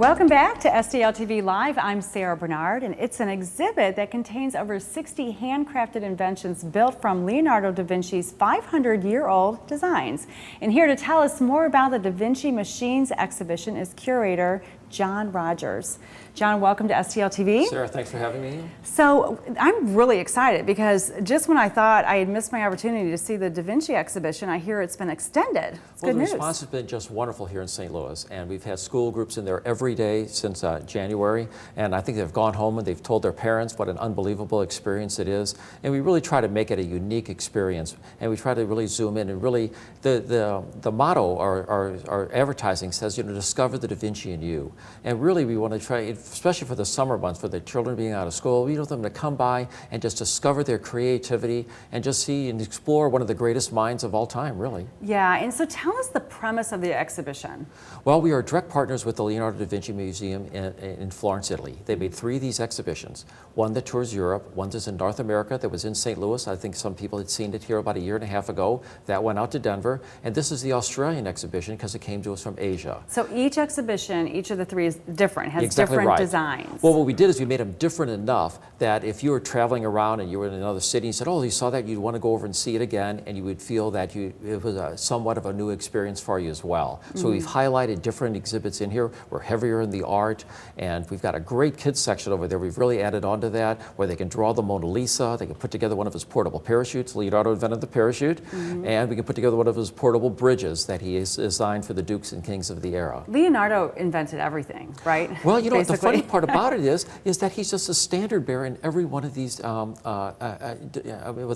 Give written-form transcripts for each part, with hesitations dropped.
Welcome back to STL TV Live. I'm Sarah Bernard, and it's an exhibit that contains over 60 handcrafted inventions built from Leonardo da Vinci's 500-year-old designs. And here to tell us more about the DaVinci Machines Exhibition is Curator John Rogers. John, welcome to STL TV. Sarah, thanks for having me. So I'm really excited because just when I thought I had missed my opportunity to see the DaVinci exhibition, I hear it's been extended. It's good news. The response has been just wonderful here in St. Louis, and we've had school groups in there every day since January, and I think they've gone home and they've told their parents what an unbelievable experience it is, and we really try to make it a unique experience, and we try to really zoom in and really, the motto, our advertising says, you know, discover the Da Vinci in you. And really we want to try, especially for the summer months, for the children being out of school, we want them to come by and just discover their creativity and just see and explore one of the greatest minds of all time, really. Yeah, and so tell us the premise of the exhibition. Well, we are direct partners with the Leonardo da Vinci Museum in Florence, Italy. They made 3 of these exhibitions. One that tours Europe, one that's in North America that was in St. Louis. I think some people had seen it here about a year and a half ago. That went out to Denver. And this is the Australian exhibition because it came to us from Asia. So each exhibition, each of the 3 is different, has exactly different right. designs. Well, what we did is we made them different enough that if you were traveling around and you were in another city and said, oh, you saw that, you'd want to go over and see it again, and you would feel that it was somewhat of a new experience for you as well. So we've highlighted different exhibits in here. We're heavier in the art, and we've got a great kids section over there. We've really added on to that, where they can draw the Mona Lisa, they can put together one of his portable parachutes. Leonardo invented the parachute, and we can put together one of his portable bridges that he has designed for the dukes and kings of the era. Leonardo invented everything, right? Well, you know what the funny part about it is that he's just a standard bearer in every one of these, whether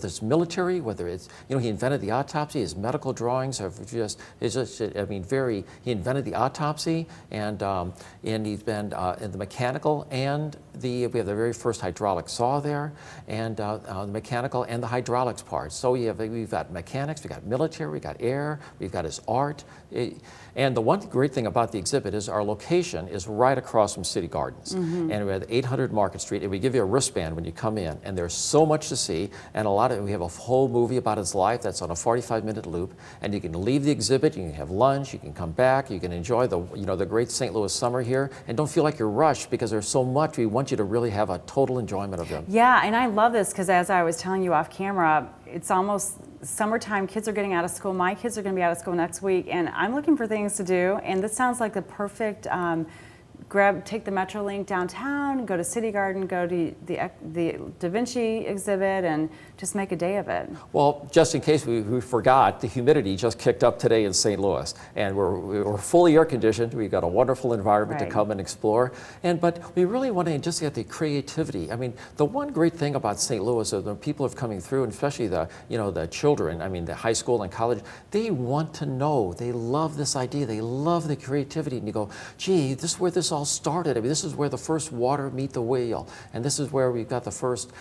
it's military, whether it's, you know, he invented the autopsy, his medical drawings are just, I mean, he invented the autopsy, and he's been in the mechanical and we have the very first hydraulic saw there, and the mechanical and the hydraulics parts. So we've got mechanics, we've got military, we've got air, we've got his art. And the one great thing about the exhibit is our location is right across from City Gardens. And we're at 800 Market Street, and we give you a wristband when you come in, and there's so much to see, and we have a whole movie about his life that's on a 45-minute loop, and you can leave the exhibit, you can have lunch, you can come back, you can enjoy the great St. Louis summer here, and don't feel like you're rushed because there's so much. We want you to really have a total enjoyment of them. Yeah, and I love this because as I was telling you off camera, it's almost summertime. Kids are getting out of school. My kids are going to be out of school next week, and I'm looking for things to do, and this sounds like the perfect take the Metrolink downtown, go to City Garden, go to the Da Vinci exhibit, and just make a day of it. Well, just in case we forgot, the humidity just kicked up today in St. Louis, and we're fully air conditioned. We've got a wonderful environment to come and explore, but we really want to just get the creativity. I mean, the one great thing about St. Louis is when people are coming through, and especially the children, I mean, the high school and college, they want to know. They love this idea. They love the creativity, and you go, gee, this is where this all started. I mean, this is where the first water meet the wheel, and this is where we've got the first,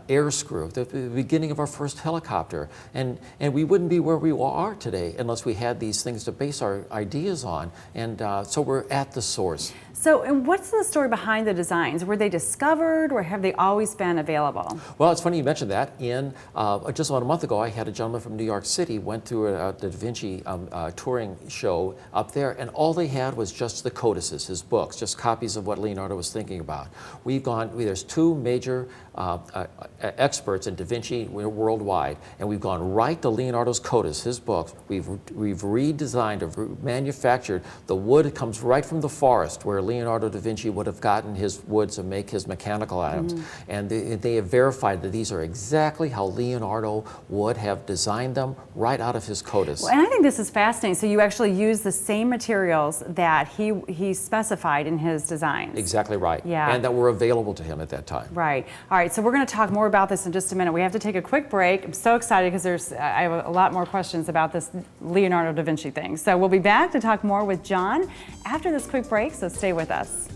air screw, the beginning of our first helicopter, and we wouldn't be where we are today unless we had these things to base our ideas on, and so we're at the source. So, and what's the story behind the designs? Were they discovered, or have they always been available? Well, it's funny you mentioned that. Just about a month ago, I had a gentleman from New York City went to the Da Vinci touring show up there, and all they had was just the codices, his books, just copies of what Leonardo was thinking about. There's 2 major experts in Da Vinci worldwide, and we've gone right to Leonardo's codice, his books. We've redesigned or manufactured. The wood comes right from the forest where Leonardo da Vinci would have gotten his wood to make his mechanical items. And they have verified that these are exactly how Leonardo would have designed them right out of his codice. Well, and I think this is fascinating. So you actually use the same materials that he specified in his designs. Exactly right. Yeah. And that were available to him at that time. Right. All right, so we're going to talk more about this in just a minute. We have to take a quick break. I'm so excited because I have a lot more questions about this Leonardo da Vinci thing. So we'll be back to talk more with John after this quick break, so stay with us.